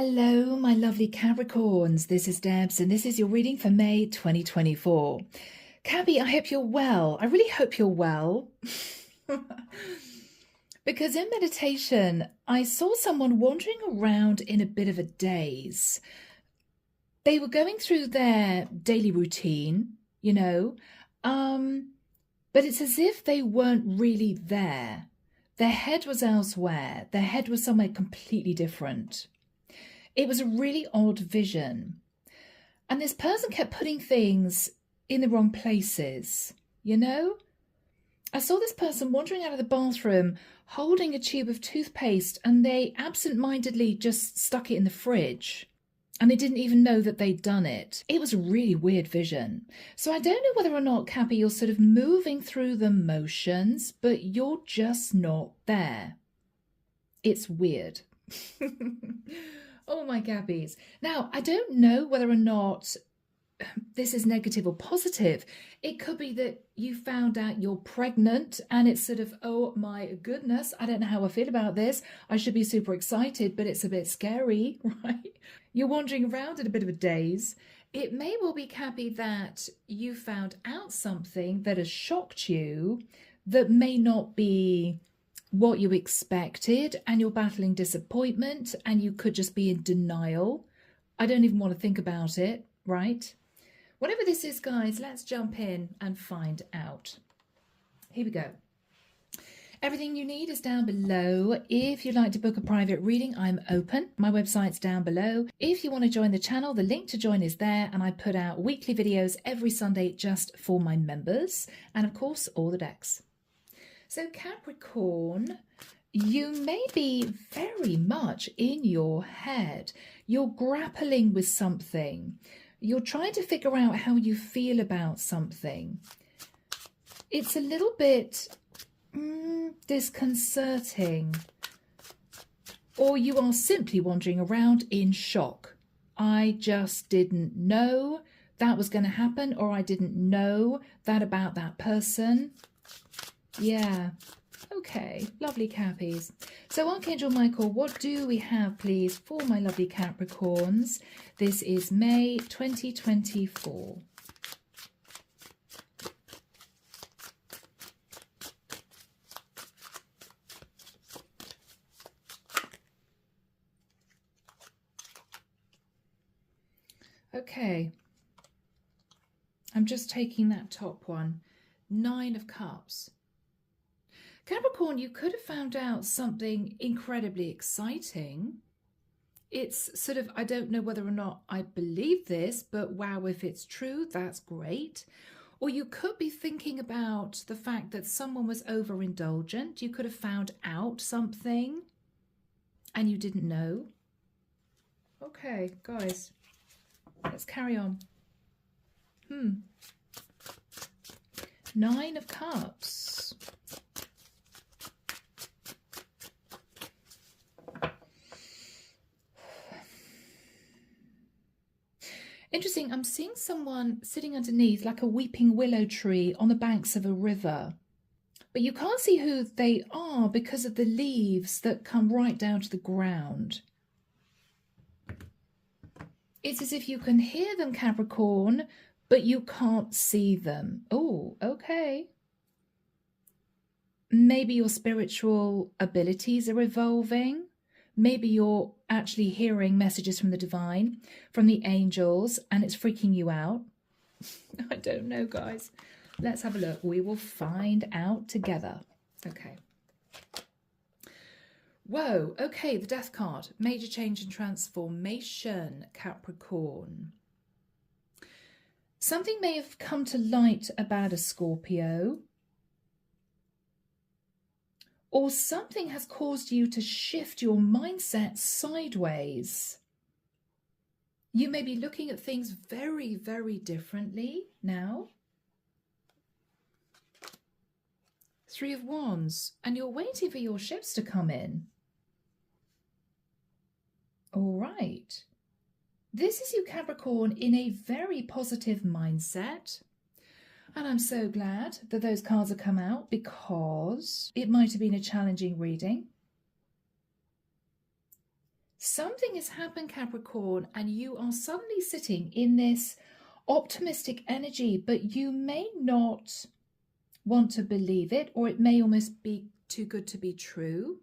Hello, my lovely Capricorns. This is Debs, and this is your reading for May 2024. Cappy, I hope you're well. I really hope you're well. Because in meditation, I saw someone wandering around in a bit of a daze. They were going through their daily routine, but it's as if they weren't really there. Their head was elsewhere. Their head was somewhere completely different. It was a really odd vision. And this person kept putting things in the wrong places, I saw this person wandering out of the bathroom holding a tube of toothpaste, and they absent-mindedly just stuck it in the fridge. And they didn't even know that they'd done it. It was a really weird vision. So I don't know whether or not, Cappy, you're sort of moving through the motions, but you're just not there. It's weird. Oh, my Gabbies. Now, I don't know whether or not this is negative or positive. It could be that you found out you're pregnant and it's sort of, oh my goodness, I don't know how I feel about this. I should be super excited, but it's a bit scary, right? You're wandering around in a bit of a daze. It may well be, Cappy, that you found out something that has shocked you that may not be what you expected, and you're battling disappointment, and you could just be in denial. I don't even want to think about it, right? Whatever this is, guys, let's jump in and find out. Here we go. Everything you need is down below. If you'd like to book a private reading, I'm open. My website's down below. If you want to join the channel, the link to join is there, and I put out weekly videos every Sunday just for my members, and of course, all the decks. So Capricorn, you may be very much in your head. You're grappling with something. You're trying to figure out how you feel about something. It's a little bit disconcerting. Or you are simply wandering around in shock. I just didn't know that was going to happen, or I didn't know that about that person. Yeah, okay, lovely Cappies. So Archangel Michael, what do we have, please, for my lovely Capricorns? This is May 2024. Okay, I'm just taking that top one. 9 of Cups. Capricorn, you could have found out something incredibly exciting. It's sort of, I don't know whether or not I believe this, but wow, if it's true, that's great. Or you could be thinking about the fact that someone was overindulgent. You could have found out something and you didn't know. Okay, guys, let's carry on. 9 of Cups. Interesting, I'm seeing someone sitting underneath like a weeping willow tree on the banks of a river. But you can't see who they are because of the leaves that come right down to the ground. It's as if you can hear them, Capricorn, but you can't see them. Oh, okay. Maybe your spiritual abilities are evolving. Maybe you're actually hearing messages from the divine, from the angels, and it's freaking you out. I don't know, guys. Let's have a look. We will find out together. Okay. Whoa. Okay, the Death card. Major change and transformation, Capricorn. Something may have come to light about a Scorpio. Or something has caused you to shift your mindset sideways. You may be looking at things very, very differently now. 3 of Wands, and you're waiting for your ships to come in. All right. This is you, Capricorn, in a very positive mindset. And I'm so glad that those cards have come out, because it might have been a challenging reading. Something has happened, Capricorn, and you are suddenly sitting in this optimistic energy, but you may not want to believe it, or it may almost be too good to be true.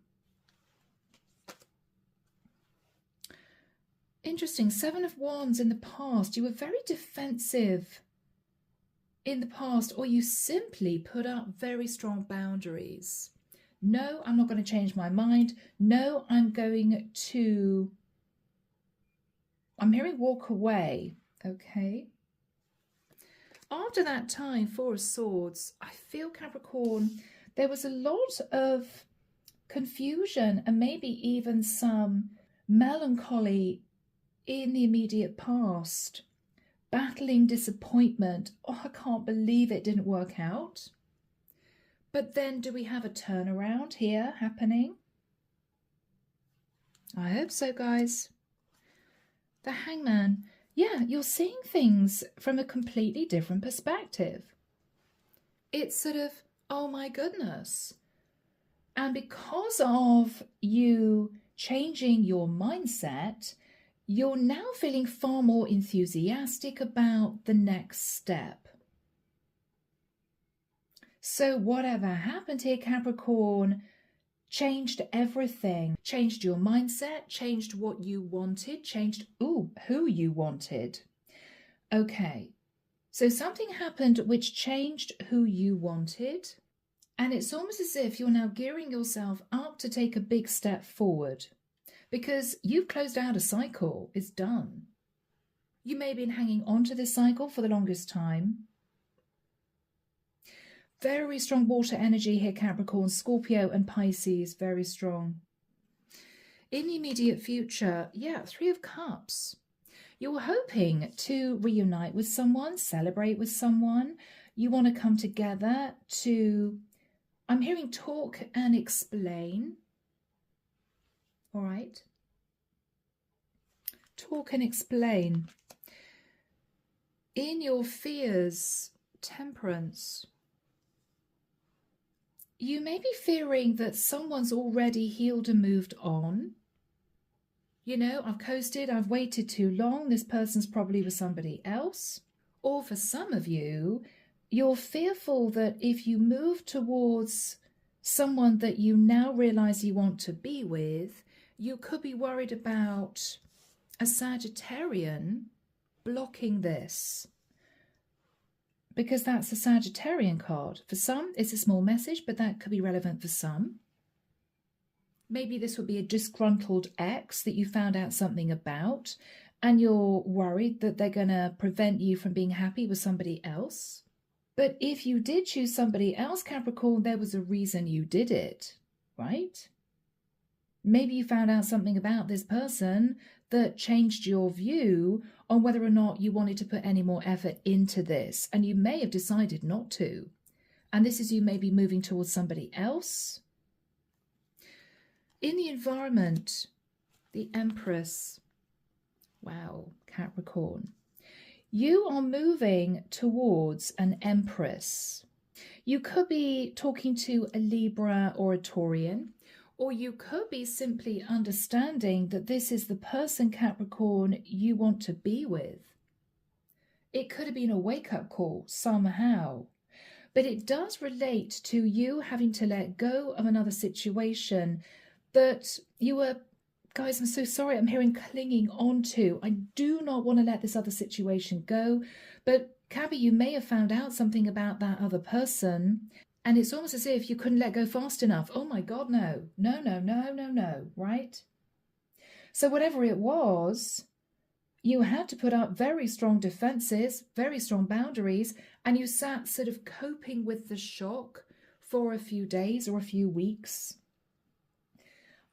Interesting. 7 of Wands in the past. You were very defensive in the past, or you simply put up very strong boundaries. No, I'm not going to change my mind. No, I'm hearing walk away. Okay. After that time, 4 of Swords, I feel, Capricorn, there was a lot of confusion and maybe even some melancholy in the immediate past, battling disappointment. Oh, I can't believe it didn't work out. But then do we have a turnaround here happening? I hope so, guys. The Hangman. Yeah, you're seeing things from a completely different perspective. It's sort of, oh my goodness. And because of you changing your mindset, you're now feeling far more enthusiastic about the next step. So whatever happened here, Capricorn, changed everything. Changed your mindset, changed what you wanted, changed who you wanted. Okay, so something happened which changed who you wanted. And it's almost as if you're now gearing yourself up to take a big step forward. Because you've closed out a cycle. It's done. You may have been hanging on to this cycle for the longest time. Very strong water energy here, Capricorn, Scorpio and Pisces, very strong. In the immediate future, yeah, 3 of Cups. You're hoping to reunite with someone, celebrate with someone. You want to come together to, I'm hearing talk and explain. All right. Talk and explain. In your fears, Temperance. You may be fearing that someone's already healed and moved on. You know, I've coasted, I've waited too long, this person's probably with somebody else. Or for some of you, you're fearful that if you move towards someone that you now realize you want to be with, you could be worried about a Sagittarian blocking this. Because that's a Sagittarian card. For some, it's a small message, but that could be relevant for some. Maybe this would be a disgruntled ex that you found out something about, and you're worried that they're going to prevent you from being happy with somebody else. But if you did choose somebody else, Capricorn, there was a reason you did it, right? Maybe you found out something about this person that changed your view on whether or not you wanted to put any more effort into this, and you may have decided not to. And this is you maybe moving towards somebody else. In the environment, the Empress. Wow, Capricorn. You are moving towards an Empress. You could be talking to a Libra or a Taurian, or you could be simply understanding that this is the person, Capricorn, you want to be with. It could have been a wake-up call somehow, but it does relate to you having to let go of another situation that you were, guys, I'm so sorry, I'm hearing clinging on to. I do not want to let this other situation go, but Cabby, you may have found out something about that other person, and it's almost as if you couldn't let go fast enough. Oh my God, no, right? So whatever it was, you had to put up very strong defenses, very strong boundaries, and you sat sort of coping with the shock for a few days or a few weeks.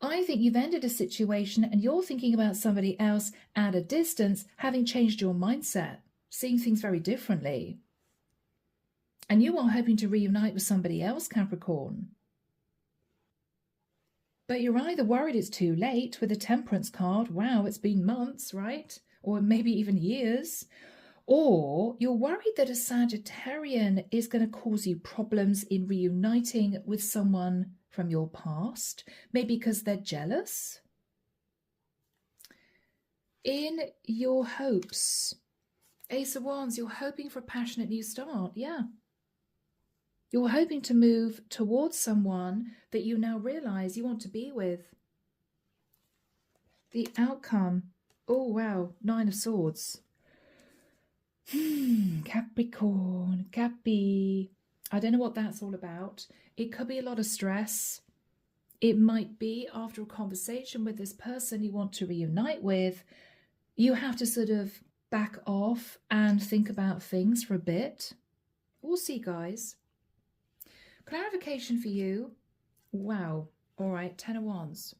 I think you've ended a situation and you're thinking about somebody else at a distance, having changed your mindset, seeing things very differently. And you are hoping to reunite with somebody else, Capricorn. But you're either worried it's too late with the Temperance card. Wow, it's been months, right? Or maybe even years. Or you're worried that a Sagittarian is going to cause you problems in reuniting with someone from your past. Maybe because they're jealous. in your hopes. Ace of Wands, you're hoping for a passionate new start. Yeah. You're hoping to move towards someone that you now realize you want to be with. The outcome. Oh, wow. 9 of Swords. Capricorn, Cappy. I don't know what that's all about. It could be a lot of stress. It might be after a conversation with this person you want to reunite with, you have to sort of back off and think about things for a bit. We'll see, guys. Clarification for you. Wow. All right, 10 of Wands.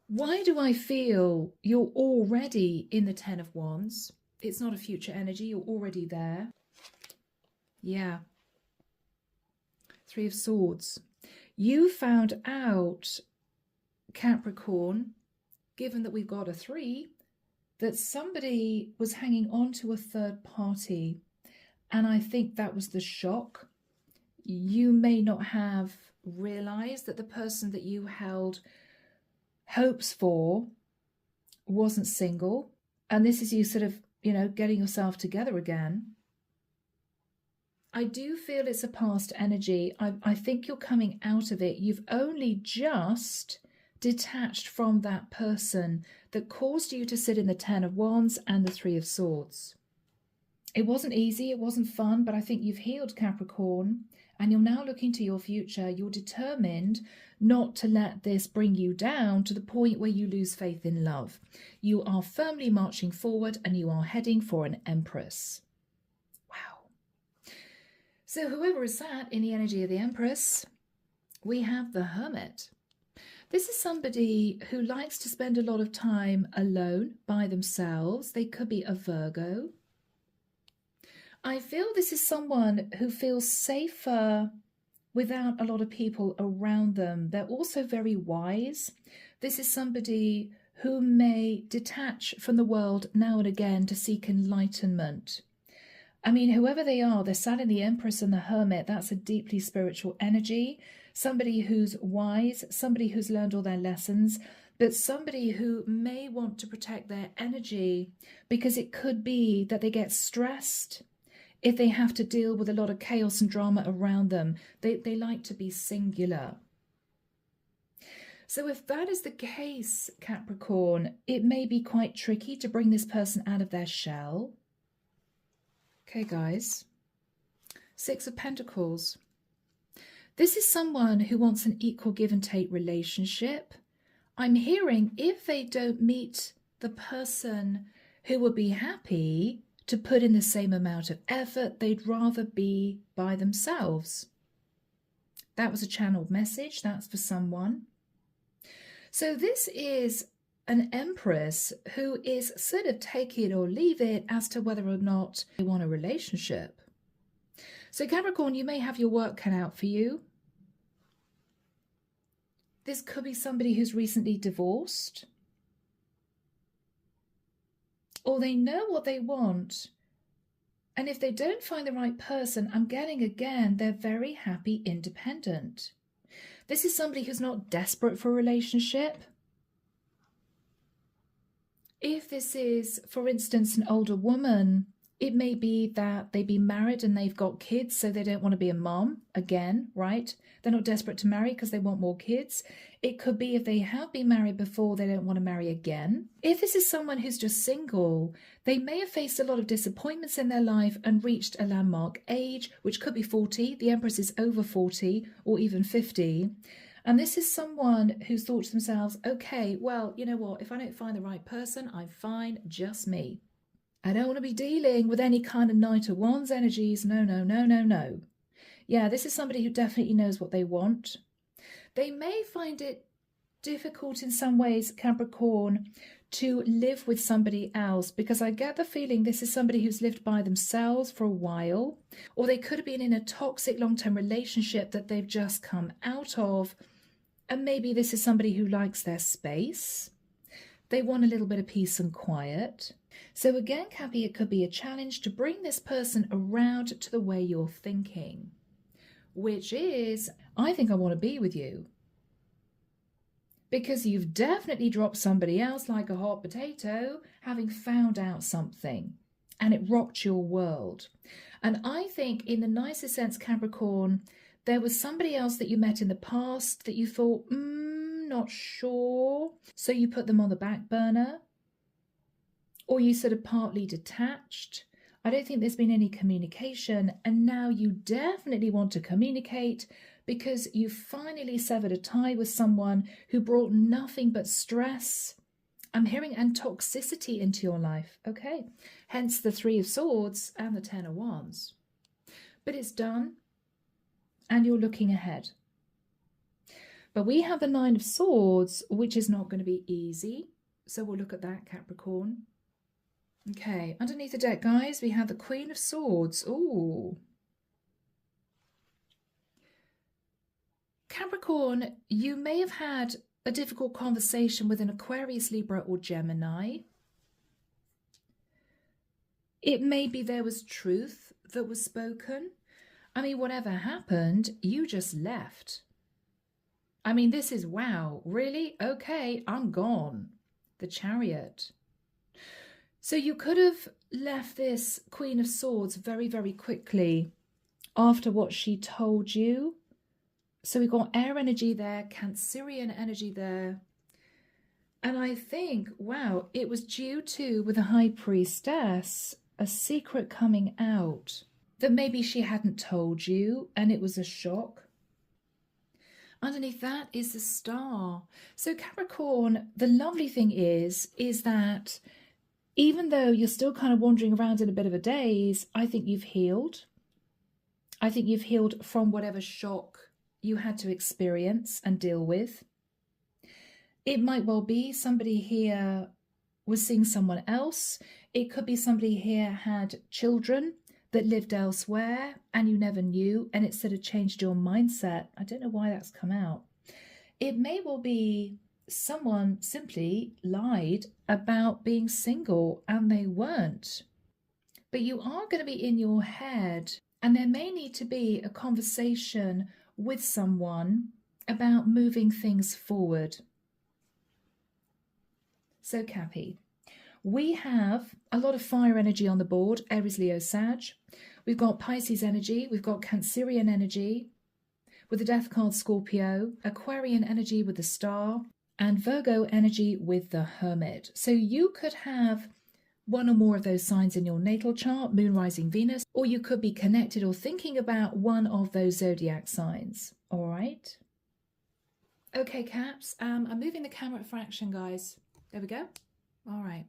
Why do I feel you're already in the 10 of Wands? It's not a future energy. You're already there. Yeah. 3 of Swords. You found out, Capricorn, given that we've got a 3, that somebody was hanging on to a third party. And I think that was the shock. You may not have realized that the person that you held hopes for wasn't single. And this is you sort of, getting yourself together again. I do feel it's a past energy. I think you're coming out of it. You've only just detached from that person that caused you to sit in the 10 of Wands and the 3 of Swords. It wasn't easy, it wasn't fun, but I think you've healed, Capricorn, and you're now looking to your future. You're determined not to let this bring you down to the point where you lose faith in love. You are firmly marching forward and you are heading for an Empress. Wow. So whoever is that in the energy of the Empress, we have the Hermit. This is somebody who likes to spend a lot of time alone by themselves. They could be a Virgo. I feel this is someone who feels safer without a lot of people around them. They're also very wise. This is somebody who may detach from the world now and again to seek enlightenment. I mean, whoever they are, they're sat in the Empress and the Hermit. That's a deeply spiritual energy. Somebody who's wise, somebody who's learned all their lessons, but somebody who may want to protect their energy because it could be that they get stressed if they have to deal with a lot of chaos and drama around them. They like to be singular. So if that is the case, Capricorn, it may be quite tricky to bring this person out of their shell. Okay, guys. 6 of Pentacles. This is someone who wants an equal give and take relationship. I'm hearing if they don't meet the person who would be happy to put in the same amount of effort, they'd rather be by themselves. That was a channeled message. That's for someone. So this is an Empress who is sort of take it or leave it as to whether or not they want a relationship. So Capricorn, you may have your work cut out for you. This could be somebody who's recently divorced. Or they know what they want. And if they don't find the right person, I'm getting again, they're very happy independent. This is somebody who's not desperate for a relationship. If this is, for instance, an older woman, it may be that they've been married and they've got kids, so they don't want to be a mom again, right? They're not desperate to marry because they want more kids. It could be if they have been married before, they don't want to marry again. If this is someone who's just single, they may have faced a lot of disappointments in their life and reached a landmark age, which could be 40. The Empress is over 40 or even 50. And this is someone who's thought to themselves, okay, well, you know what? If I don't find the right person, I'm fine, just me. I don't want to be dealing with any kind of Knight of Wands energies. No, no, no, no, no. Yeah, this is somebody who definitely knows what they want. They may find it difficult in some ways, Capricorn, to live with somebody else, because I get the feeling this is somebody who's lived by themselves for a while, or they could have been in a toxic long-term relationship that they've just come out of, and maybe this is somebody who likes their space. They want a little bit of peace and quiet. So again, Cappy, it could be a challenge to bring this person around to the way you're thinking, which is, I think I want to be with you. because you've definitely dropped somebody else like a hot potato, having found out something, and it rocked your world. And I think in the nicest sense, Capricorn, there was somebody else that you met in the past that you thought, not sure. So you put them on the back burner, or you sort of partly detached. I don't think there's been any communication. And now you definitely want to communicate because you finally severed a tie with someone who brought nothing but stress. I'm hearing and toxicity into your life. Okay. Hence the Three of Swords and the Ten of Wands. But it's done. And you're looking ahead. But we have the Nine of Swords, which is not going to be easy. So we'll look at that, Capricorn. Okay, underneath the deck, guys, we have the Queen of Swords. Ooh. Capricorn, you may have had a difficult conversation with an Aquarius, Libra, or Gemini. It may be there was truth that was spoken. I mean, whatever happened, you just left. I mean, this is, wow, really? Okay, I'm gone. The Chariot. So you could have left this Queen of Swords very, very quickly after what she told you. So we've got air energy there, Cancerian energy there. And I think, wow, it was due to, with the High Priestess, a secret coming out that maybe she hadn't told you and it was a shock. Underneath that is the Star. So Capricorn, the lovely thing is that even though you're still kind of wandering around in a bit of a daze, I think you've healed. I think you've healed from whatever shock you had to experience and deal with. It might well be somebody here was seeing someone else. It could be somebody here had children that lived elsewhere and you never knew, and it sort of changed your mindset. I don't know why that's come out. It may well be someone simply lied about being single and they weren't. But you are going to be in your head, and there may need to be a conversation with someone about moving things forward. So Cappy, we have a lot of fire energy on the board, Aries, Leo, Sag. We've got Pisces energy, we've got Cancerian energy with the Death card, Scorpio, Aquarian energy with the Star, and Virgo energy with the Hermit. So you could have one or more of those signs in your natal chart, Moon, Rising, Venus, or you could be connected or thinking about one of those zodiac signs. All right. Okay, Caps, I'm moving the camera at fraction, guys. There we go. All right.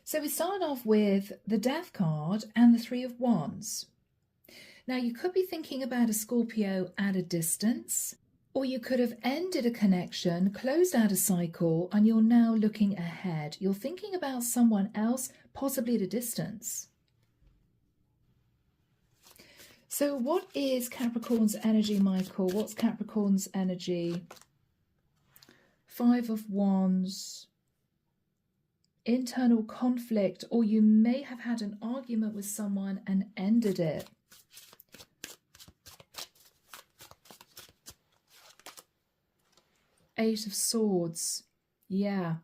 So we start off with the Death card and the Three of Wands. Now you could be thinking about a Scorpio at a distance, or you could have ended a connection, closed out a cycle, and you're now looking ahead. You're thinking about someone else, possibly at a distance. So what is Capricorn's energy, Michael? What's Capricorn's energy? Five of Wands. Internal conflict, or you may have had an argument with someone and ended it. Eight of Swords. Yeah.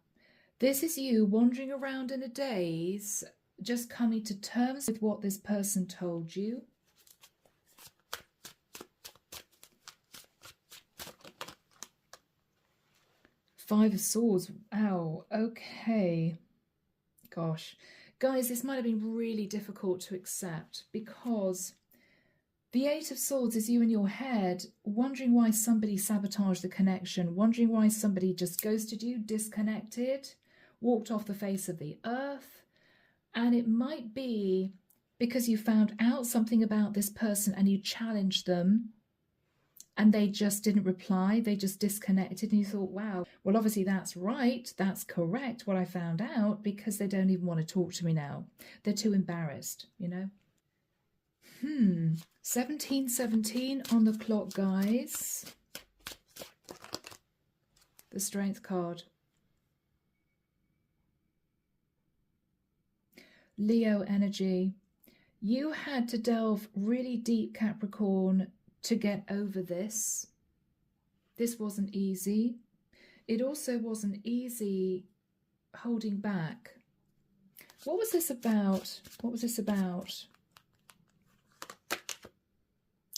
This is you wandering around in a daze, just coming to terms with what this person told you. Five of Swords. Wow. Okay. Gosh. Guys, this might have been really difficult to accept because the Eight of Swords is you in your head, wondering why somebody sabotaged the connection, wondering why somebody just ghosted you, disconnected, walked off the face of the earth. And it might be because you found out something about this person and you challenged them and they just didn't reply, they just disconnected, and you thought, wow, well, obviously that's right, that's correct, what I found out, because they don't even want to talk to me now. They're too embarrassed, you know? 1717 on the clock, guys. The Strength card. Leo energy. You had to delve really deep, Capricorn, to get over this. This wasn't easy. It also wasn't easy holding back. What was this about? What was this about?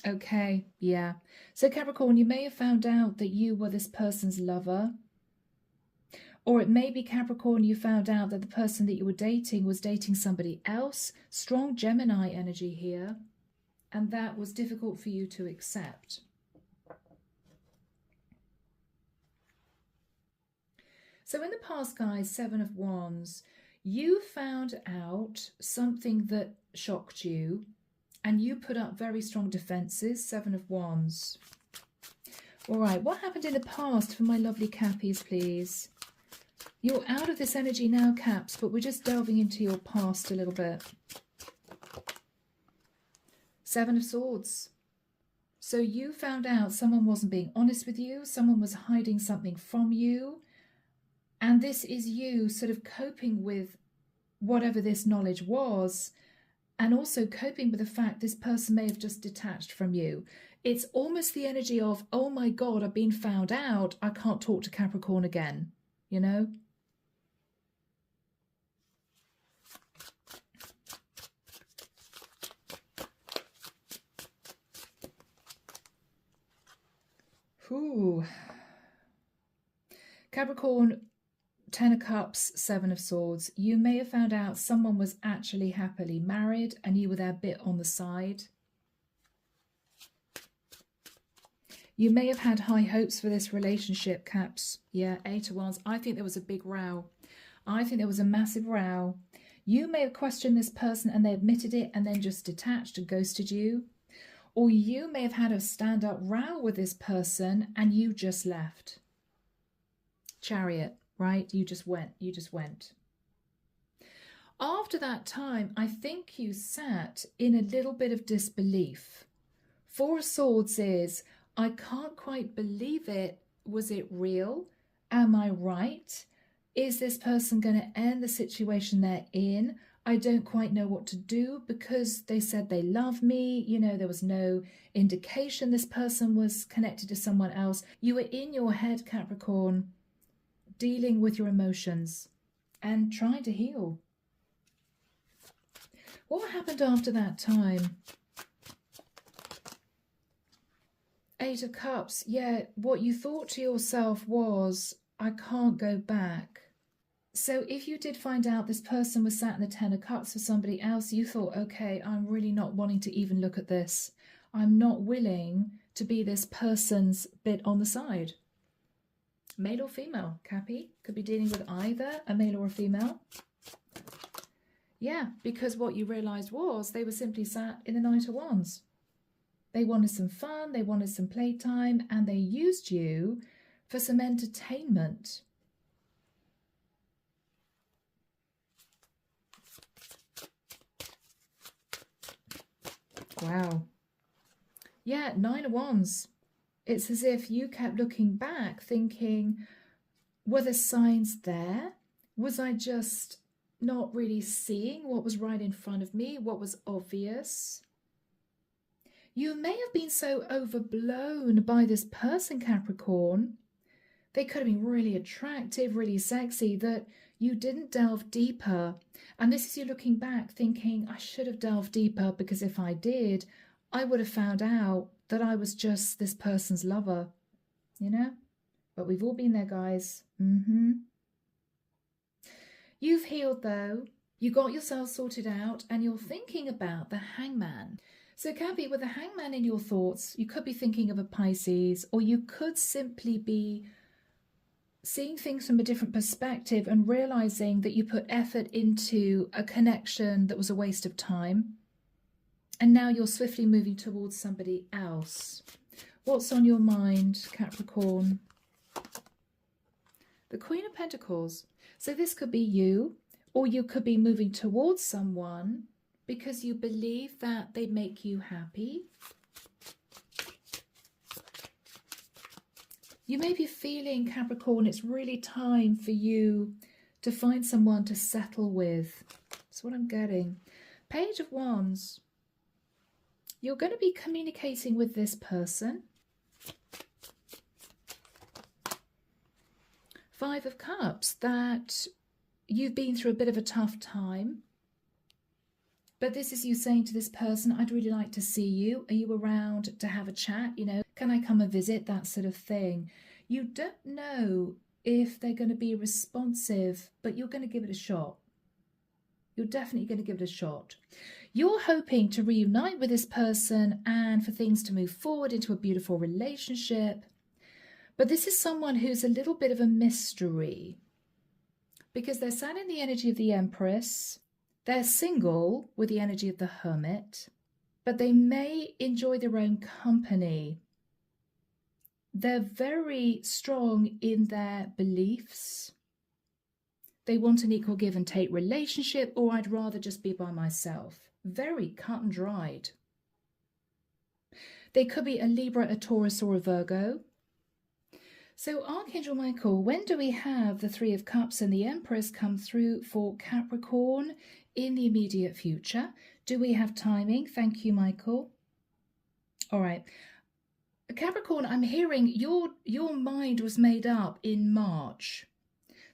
Okay, yeah. So Capricorn, you may have found out that you were this person's lover. Or it may be, Capricorn, you found out that the person that you were dating was dating somebody else. Strong Gemini energy here. And that was difficult for you to accept. So in the past, guys, Seven of Wands, you found out something that shocked you and you put up very strong defenses. Seven of Wands. All right, what happened in the past for my lovely Cappies, please? You're out of this energy now, Caps, but we're just delving into your past a little bit. Seven of Swords. So you found out someone wasn't being honest with you, someone was hiding something from you, and this is you sort of coping with whatever this knowledge was, and also coping with the fact this person may have just detached from you. It's almost the energy of, oh my God, I've been found out, I can't talk to Capricorn again, you know? Ooh. Capricorn, Ten of Cups, Seven of Swords. You may have found out someone was actually happily married and you were there a bit on the side. You may have had high hopes for this relationship, Caps. Yeah, Eight of Wands. I think there was a big row. I think there was a massive row. You may have questioned this person and they admitted it and then just detached and ghosted you. Or you may have had a stand-up row with this person and you just left. Chariot, right? You just went. After that time, I think you sat in a little bit of disbelief. Four of Swords is, I can't quite believe it. Was it real? Am I right? Is this person going to end the situation they're in? I don't quite know what to do because they said they love me. You know, there was no indication this person was connected to someone else. You were in your head, Capricorn, dealing with your emotions and trying to heal. What happened after that time? Eight of Cups. Yeah, what you thought to yourself was, I can't go back. So if you did find out this person was sat in the Ten of Cups for somebody else, you thought, okay, I'm really not wanting to even look at this. I'm not willing to be this person's bit on the side. Male or female, Cappy? Could be dealing with either a male or a female. Yeah, because what you realised was they were simply sat in the Knight of Wands. They wanted some fun, they wanted some playtime, and they used you for some entertainment. Wow. Yeah, Nine of Wands. It's as if you kept looking back thinking, were the signs there? Was I just not really seeing what was right in front of me, what was obvious? You may have been so overblown by this person, Capricorn. They could have been really attractive, really sexy, that you didn't delve deeper. And this is you looking back thinking, I should have delved deeper because if I did, I would have found out that I was just this person's lover, you know? But we've all been there, guys. You've healed, though. You got yourself sorted out and you're thinking about the Hangman. So, Cappy, with the Hangman in your thoughts, you could be thinking of a Pisces, or you could simply be seeing things from a different perspective and realizing that you put effort into a connection that was a waste of time. And now you're swiftly moving towards somebody else. What's on your mind, Capricorn? The Queen of Pentacles. So this could be you, or you could be moving towards someone because you believe that they make you happy. You may be feeling, Capricorn, it's really time for you to find someone to settle with. That's what I'm getting. Page of Wands. You're going to be communicating with this person. Five of Cups, that you've been through a bit of a tough time. But this is you saying to this person, I'd really like to see you. Are you around to have a chat? You know, can I come and visit? That sort of thing. You don't know if they're going to be responsive, but you're going to give it a shot. You're definitely going to give it a shot. You're hoping to reunite with this person and for things to move forward into a beautiful relationship. But this is someone who's a little bit of a mystery because they're sat in the energy of the Empress. They're single with the energy of the Hermit, but they may enjoy their own company. They're very strong in their beliefs. They want an equal give and take relationship, or I'd rather just be by myself. Very cut and dried. They could be a Libra, a Taurus, or a Virgo. So Archangel Michael, when do we have the Three of Cups and the Empress come through for Capricorn in the immediate future? Do we have timing? Thank you, Michael. All right. Capricorn, I'm hearing your mind was made up in March.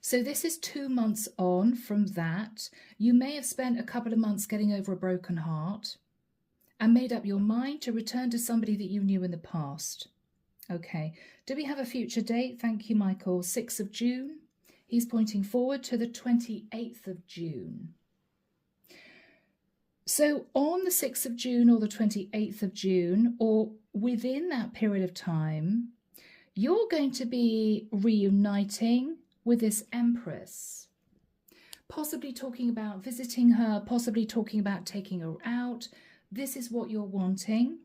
So this is 2 months on from that. You may have spent a couple of months getting over a broken heart and made up your mind to return to somebody that you knew in the past. Okay. Do we have a future date? Thank you, Michael. 6th of June. He's pointing forward to the 28th of June. So on the 6th of June or the 28th of June, or within that period of time, you're going to be reuniting with this Empress, possibly talking about visiting her, possibly talking about taking her out. This is what you're wanting,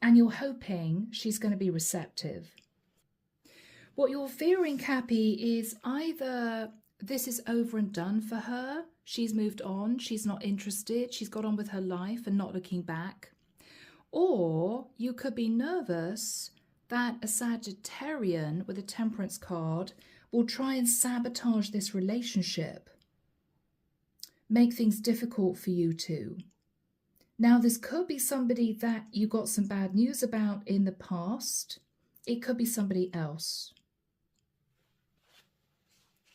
and you're hoping she's going to be receptive. What you're fearing, Cappy, is either this is over and done for her, she's moved on, she's not interested, she's got on with her life and not looking back, or you could be nervous that a Sagittarian with a Temperance card will try and sabotage this relationship, make things difficult for you two. Now, this could be somebody that you got some bad news about in the past. It could be somebody else.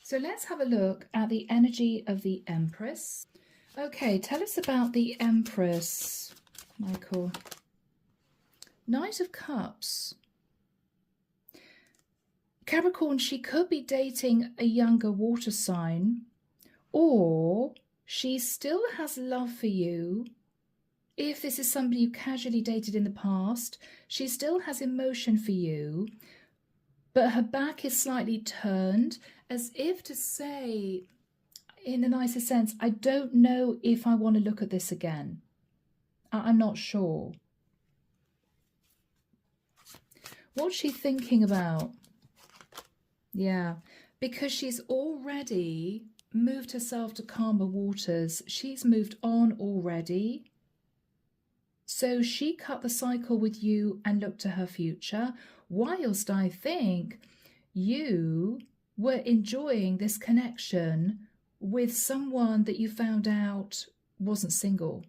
So let's have a look at the energy of the Empress. Okay, tell us about the Empress, Michael. Knight of Cups. Capricorn, she could be dating a younger water sign, or she still has love for you. If this is somebody you casually dated in the past, she still has emotion for you, but her back is slightly turned, as if to say, in the nicest sense, I don't know if I want to look at this again. I'm not sure. What's she thinking about? Yeah, because she's already moved herself to calmer waters. She's moved on already. So she cut the cycle with you and looked to her future, whilst I think you were enjoying this connection with someone that you found out wasn't single.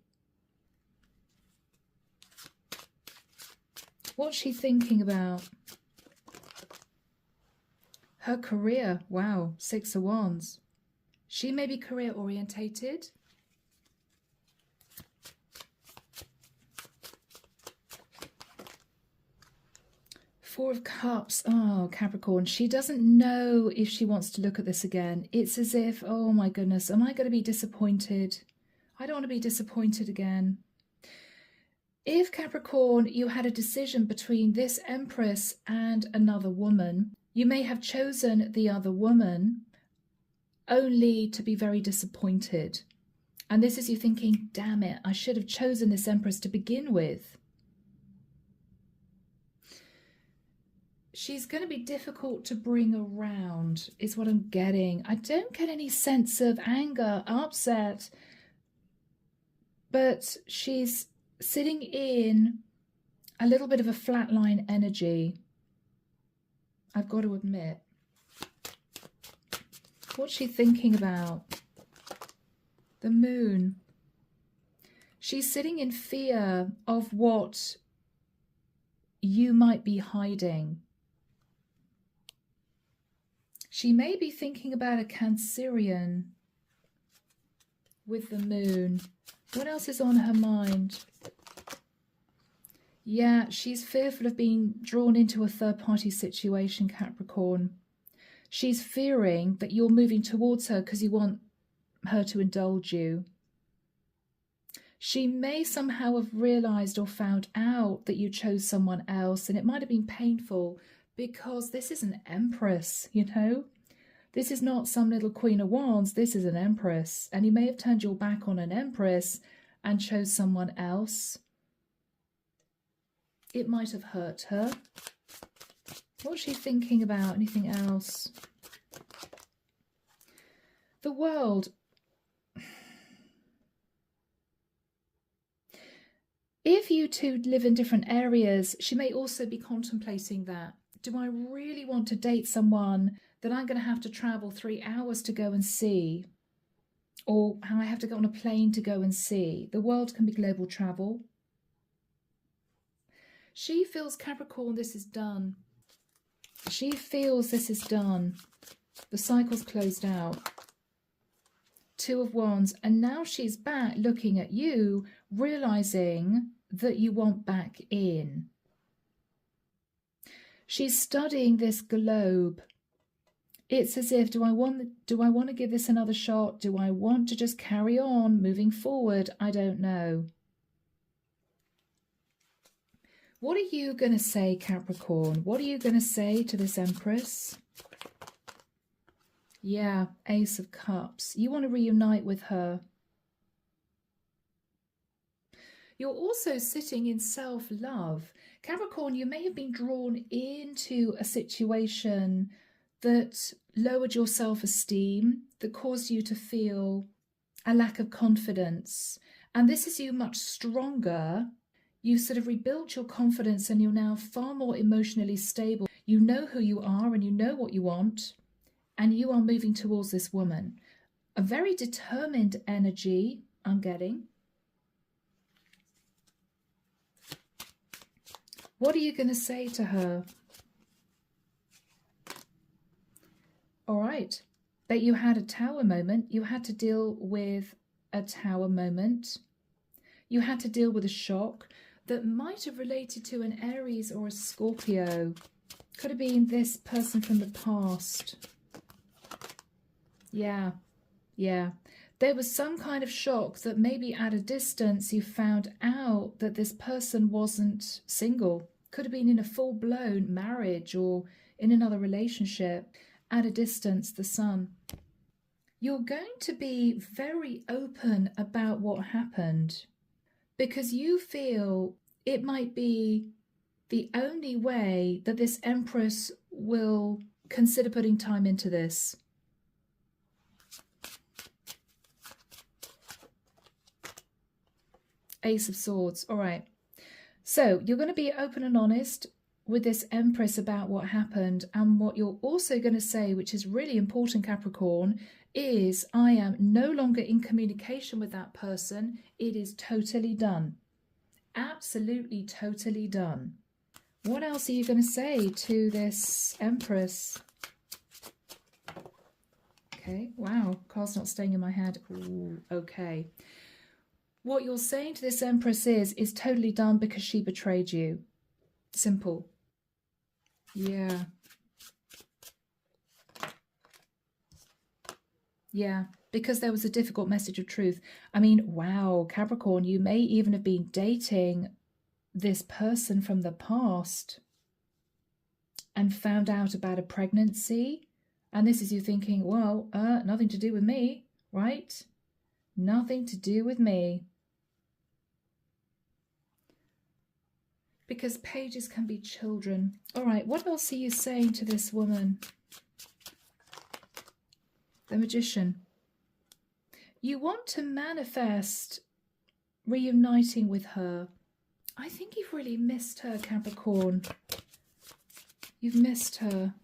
What's she thinking about? Her career, wow, 6 of Wands. She may be career orientated. Four of Cups. Oh, Capricorn. She doesn't know if she wants to look at this again. It's as if, oh my goodness, am I going to be disappointed? I don't want to be disappointed again. If, Capricorn, you had a decision between this Empress and another woman, you may have chosen the other woman only to be very disappointed. And this is you thinking, damn it, I should have chosen this Empress to begin with. She's going to be difficult to bring around, is what I'm getting. I don't get any sense of anger, upset, but she's sitting in a little bit of a flatline energy, I've got to admit. What's she thinking about? The Moon. She's sitting in fear of what you might be hiding. She may be thinking about a Cancerian with the moon. What else is on her mind? Yeah, she's fearful of being drawn into a third-party situation, Capricorn. She's fearing that you're moving towards her because you want her to indulge you. She may somehow have realised or found out that you chose someone else, and it might have been painful because this is an Empress, you know? This is not some little Queen of Wands, this is an Empress. And you may have turned your back on an Empress and chose someone else. It might have hurt her. What's she thinking about? Anything else? The World. If you two live in different areas, she may also be contemplating that. Do I really want to date someone that I'm going to have to travel 3 hours to go and see? Or how I have to go on a plane to go and see? The World can be global travel. She feels, Capricorn, this is done. She feels this is done. The cycle's closed out. 2 of Wands. And now she's back looking at you, realising that you want back in. She's studying this globe. It's as if, do I want to give this another shot? Do I want to just carry on moving forward? I don't know. What are you going to say, Capricorn? What are you going to say to this Empress? Yeah, Ace of Cups. You want to reunite with her. You're also sitting in self-love. Capricorn, you may have been drawn into a situation that lowered your self-esteem, that caused you to feel a lack of confidence. And this is you much stronger. You sort of rebuilt your confidence and you're now far more emotionally stable. You know who you are and you know what you want. And you are moving towards this woman. A very determined energy, I'm getting. What are you going to say to her? All right. But you had a tower moment. You had to deal with a tower moment. You had to deal with a shock that might have related to an Aries or a Scorpio. Could have been this person from the past. Yeah. There was some kind of shock that maybe at a distance you found out that this person wasn't single. Could have been in a full-blown marriage or in another relationship. At a distance, the Sun. You're going to be very open about what happened because you feel it might be the only way that this Empress will consider putting time into this. Ace of Swords. All right. So you're going to be open and honest with this Empress about what happened. And what you're also going to say, which is really important, Capricorn, is I am no longer in communication with that person. It is totally done. Absolutely totally done. What else are you going to say to this Empress? Okay. Wow. Card's not staying in my head. Ooh, okay. What you're saying to this Empress is totally done because she betrayed you. Simple. Yeah. Yeah, because there was a difficult message of truth. I mean, wow, Capricorn, you may even have been dating this person from the past and found out about a pregnancy. And this is you thinking, well, nothing to do with me, right? Nothing to do with me. Because pages can be children. All right, what else are you saying to this woman? The Magician. You want to manifest reuniting with her. I think you've really missed her, Capricorn. You've missed her.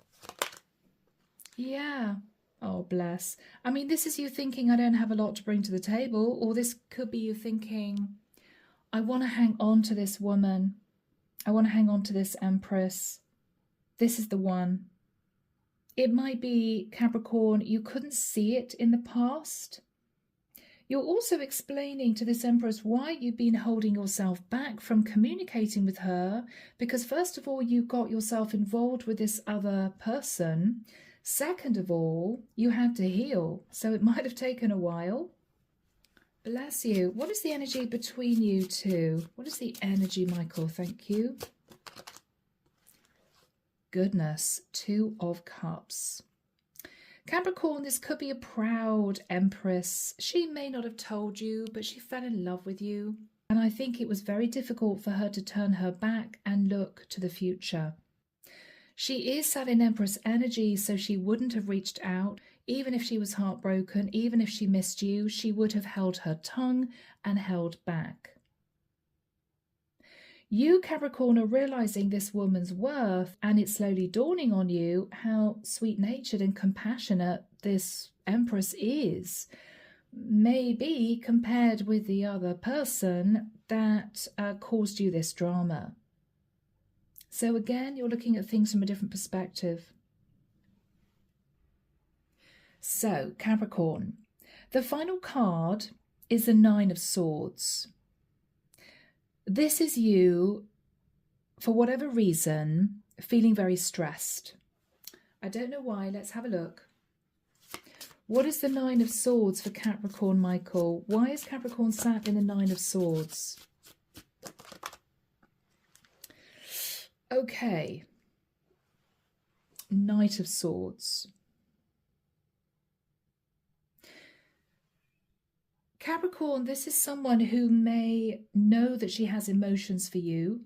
Yeah. Oh, bless. I mean, this is you thinking I don't have a lot to bring to the table. Or this could be you thinking, I want to hang on to this woman. I want to hang on to this Empress. This is the one. It might be, Capricorn, you couldn't see it in the past. You're also explaining to this Empress why you've been holding yourself back from communicating with her, because first of all, you got yourself involved with this other person. Second of all, you had to heal, so it might have taken a while. Bless you. What is the energy between you two? What is the energy, Michael? Thank you. Goodness, Two of Cups. Capricorn, this could be a proud Empress. She may not have told you, but she fell in love with you. And I think it was very difficult for her to turn her back and look to the future. She is sat in Empress energy, so she wouldn't have reached out. Even if she was heartbroken, even if she missed you, she would have held her tongue and held back. You, Capricorn, are realizing this woman's worth, and it's slowly dawning on you how sweet-natured and compassionate this Empress is. Maybe compared with the other person that caused you this drama. So again, you're looking at things from a different perspective. So, Capricorn, the final card is the Nine of Swords. This is you, for whatever reason, feeling very stressed. I don't know why. Let's have a look. What is the Nine of Swords for Capricorn, Michael? Why is Capricorn sat in the Nine of Swords? Okay. Knight of Swords. Capricorn, this is someone who may know that she has emotions for you,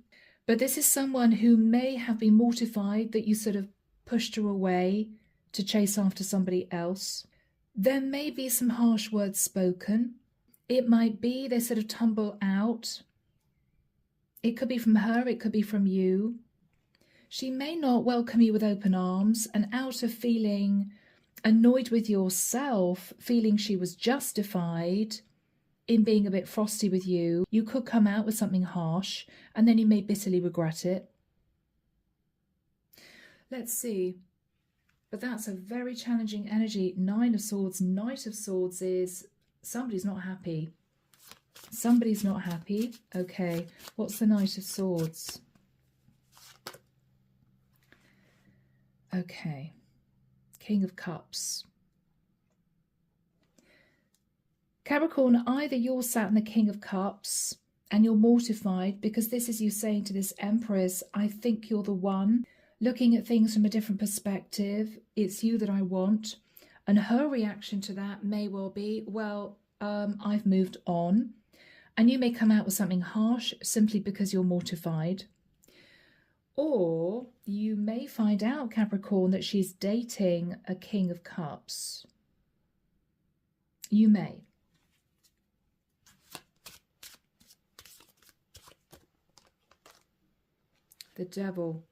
but this is someone who may have been mortified that you sort of pushed her away to chase after somebody else. There may be some harsh words spoken. It might be they sort of tumble out. It could be from her, it could be from you. She may not welcome you with open arms, and out of feeling annoyed with yourself, feeling she was justified in being a bit frosty with you, you could come out with something harsh, and then you may bitterly regret it. Let's see. But that's a very challenging energy. Nine of Swords, Knight of Swords is somebody's not happy. Somebody's not happy. Okay, what's the Knight of Swords? Okay. King of Cups. Capricorn, either you're sat in the King of Cups and you're mortified because this is you saying to this Empress, I think you're the one, looking at things from a different perspective. It's you that I want. And her reaction to that may well be, well, I've moved on. And you may come out with something harsh simply because you're mortified. Or you may find out, Capricorn, that she's dating a King of Cups. You may. The Devil.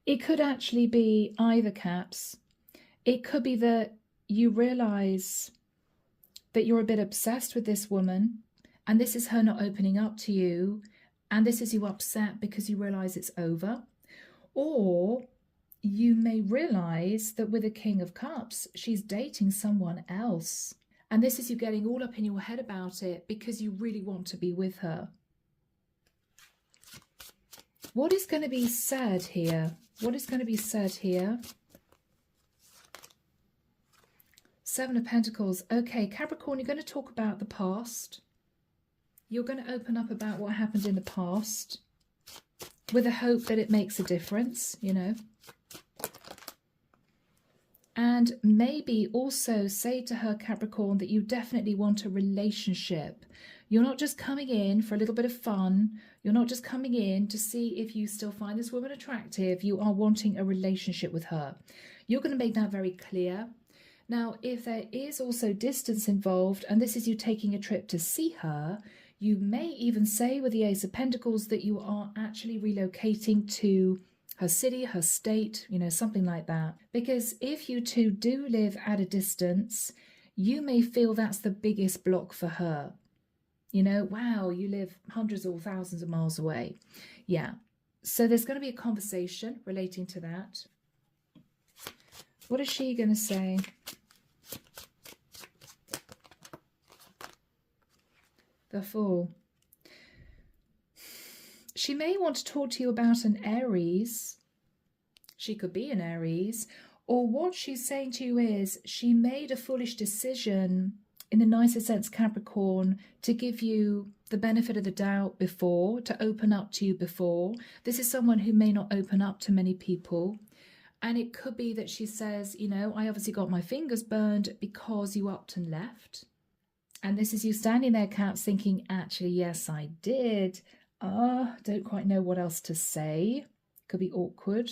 It could actually be either, Caps. It could be that you realise that you're a bit obsessed with this woman, and this is her not opening up to you, and this is you upset because you realise it's over. Or you may realise that with a King of Cups, she's dating someone else. And this is you getting all up in your head about it because you really want to be with her. What is going to be said here? What is going to be said here? Seven of Pentacles. Okay, Capricorn, you're going to talk about the past. You're going to open up about what happened in the past with a hope that it makes a difference, you know. And maybe also say to her, Capricorn, that you definitely want a relationship. You're not just coming in for a little bit of fun. You're not just coming in to see if you still find this woman attractive. You are wanting a relationship with her. You're going to make that very clear. Now, if there is also distance involved, and this is you taking a trip to see her, you may even say with the Ace of Pentacles that you are actually relocating to her city, her state, you know, something like that. Because if you two do live at a distance, you may feel that's the biggest block for her. You know, wow, you live hundreds or thousands of miles away. Yeah. So there's going to be a conversation relating to that. What is she going to say? The Fool. She may want to talk to you about an Aries. She could be an Aries. Or what she's saying to you is she made a foolish decision, in the nicest sense, Capricorn, to give you the benefit of the doubt before, to open up to you before. This is someone who may not open up to many people. And it could be that she says, you know, I obviously got my fingers burned because you upped and left. And this is you standing there, Caps, thinking, actually, yes, I did. Don't quite know what else to say. Could be awkward.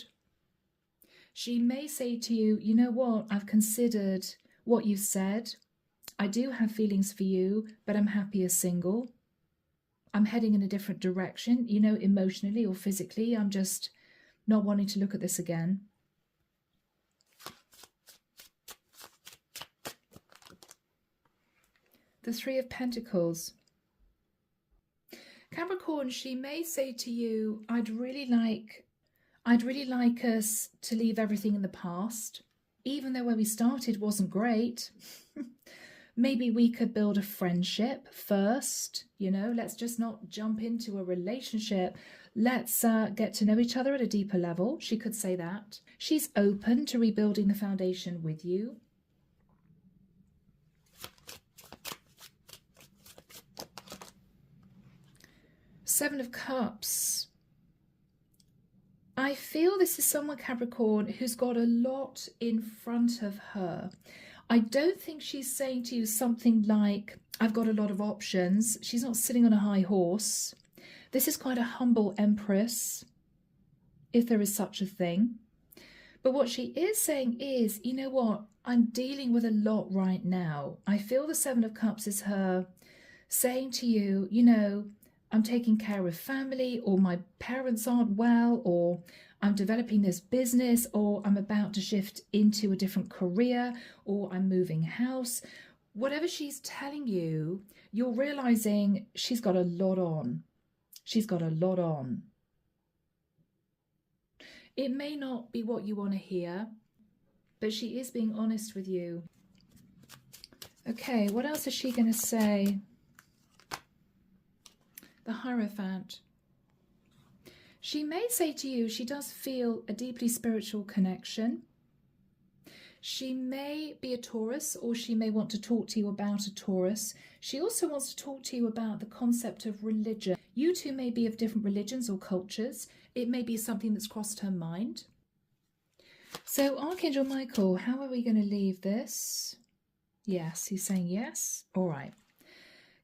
She may say to you, you know what, I've considered what you said. I do have feelings for you, but I'm happier single. I'm heading in a different direction, you know, emotionally or physically. I'm just not wanting to look at this again. The Three of Pentacles. Capricorn, she may say to you, I'd really like us to leave everything in the past. Even though where we started wasn't great. Maybe we could build a friendship first. You know, let's just not jump into a relationship. Let's get to know each other at a deeper level. She could say that. She's open to rebuilding the foundation with you. Seven of Cups. I feel this is someone, Capricorn, who's got a lot in front of her. I don't think she's saying to you something like, I've got a lot of options. She's not sitting on a high horse. This is quite a humble Empress, if there is such a thing. But what she is saying is, you know what, I'm dealing with a lot right now. I feel the Seven of Cups is her saying to you, you know, I'm taking care of family, or my parents aren't well, or I'm developing this business, or I'm about to shift into a different career, or I'm moving house. Whatever she's telling you, you're realizing she's got a lot on. She's got a lot on. It may not be what you want to hear, but she is being honest with you. Okay, what else is she going to say? The Hierophant. She may say to you she does feel a deeply spiritual connection. She may be a Taurus, or she may want to talk to you about a Taurus. She also wants to talk to you about the concept of religion. You two may be of different religions or cultures. It may be something that's crossed her mind. So Archangel Michael, how are we going to leave this? Yes, he's saying yes. All right.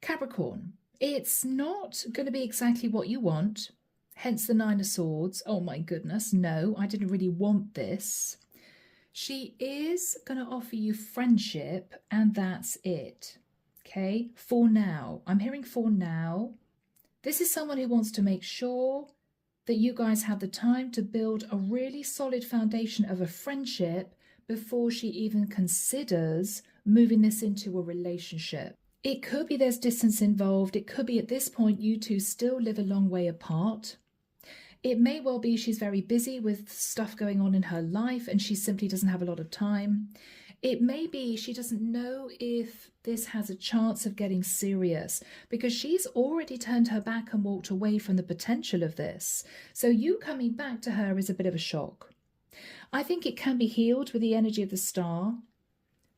Capricorn. It's not going to be exactly what you want, hence the Nine of Swords. Oh my goodness, no, I didn't really want this. She is going to offer you friendship, and that's it. Okay, for now. I'm hearing for now. This is someone who wants to make sure that you guys have the time to build a really solid foundation of a friendship before she even considers moving this into a relationship. It could be there's distance involved. It could be at this point you two still live a long way apart. It may well be she's very busy with stuff going on in her life and she simply doesn't have a lot of time. It may be she doesn't know if this has a chance of getting serious because she's already turned her back and walked away from the potential of this. So you coming back to her is a bit of a shock. I think it can be healed with the energy of the star,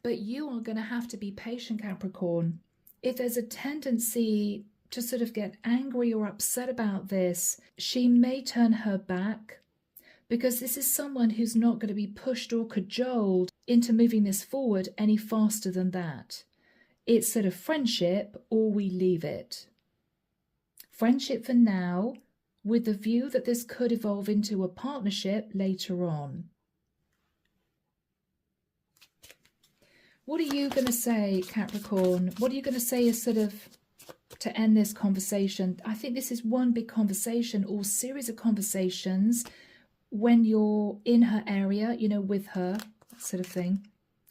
but you are going to have to be patient, Capricorn. If there's a tendency to sort of get angry or upset about this, she may turn her back because this is someone who's not going to be pushed or cajoled into moving this forward any faster than that. It's sort of friendship or we leave it. Friendship for now, with the view that this could evolve into a partnership later on. What are you going to say, Capricorn? What are you going to say is sort of to end this conversation? I think this is one big conversation or series of conversations when you're in her area, you know, with her, that sort of thing.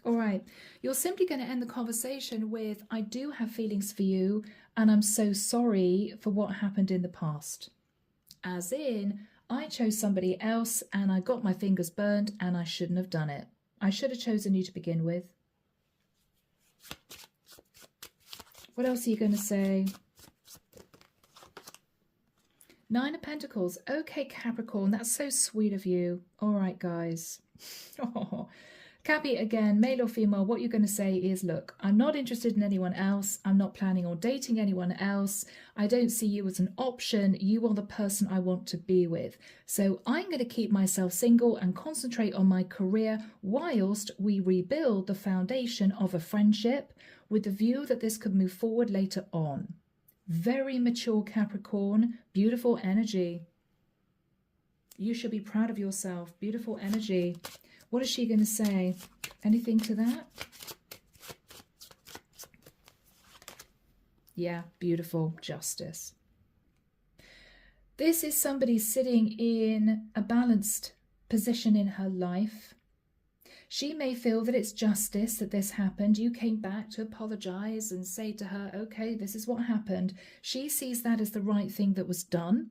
All right. You're simply going to end the conversation with, I do have feelings for you and I'm so sorry for what happened in the past. As in, I chose somebody else and I got my fingers burned and I shouldn't have done it. I should have chosen you to begin with. What else are you going to say? Nine of Pentacles. Okay, Capricorn, that's so sweet of you. All right, guys. Oh. Cappy, again, male or female, what you're going to say is, look, I'm not interested in anyone else. I'm not planning on dating anyone else. I don't see you as an option. You are the person I want to be with. So I'm going to keep myself single and concentrate on my career whilst we rebuild the foundation of a friendship with the view that this could move forward later on. Very mature Capricorn, beautiful energy. You should be proud of yourself. Beautiful energy. What is she going to say? Anything to that? Yeah, beautiful. Justice. This is somebody sitting in a balanced position in her life. She may feel that it's justice that this happened. You came back to apologize and say to her, okay, this is what happened. She sees that as the right thing that was done.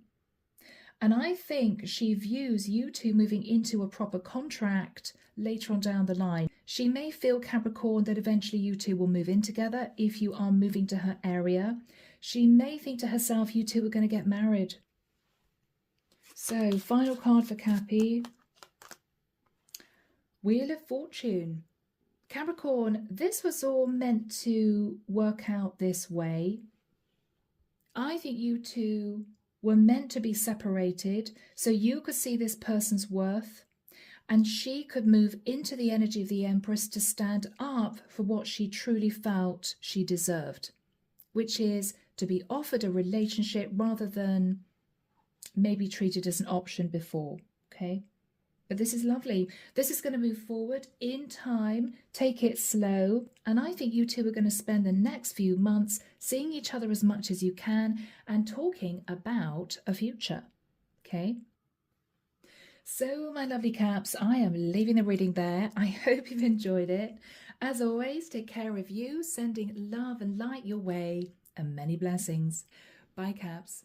And I think she views you two moving into a proper contract later on down the line. She may feel, Capricorn, that eventually you two will move in together if you are moving to her area. She may think to herself, you two are going to get married. So, final card for Cappy. Wheel of Fortune. Capricorn, this was all meant to work out this way. I think you two were meant to be separated so you could see this person's worth and she could move into the energy of the Empress to stand up for what she truly felt she deserved, which is to be offered a relationship rather than maybe treated as an option before, okay? But this is lovely. This is going to move forward in time. Take it slow. And I think you two are going to spend the next few months seeing each other as much as you can and talking about a future. Okay? So, my lovely Caps, I am leaving the reading there. I hope you've enjoyed it. As always, take care of you, sending love and light your way, and many blessings. Bye, Caps.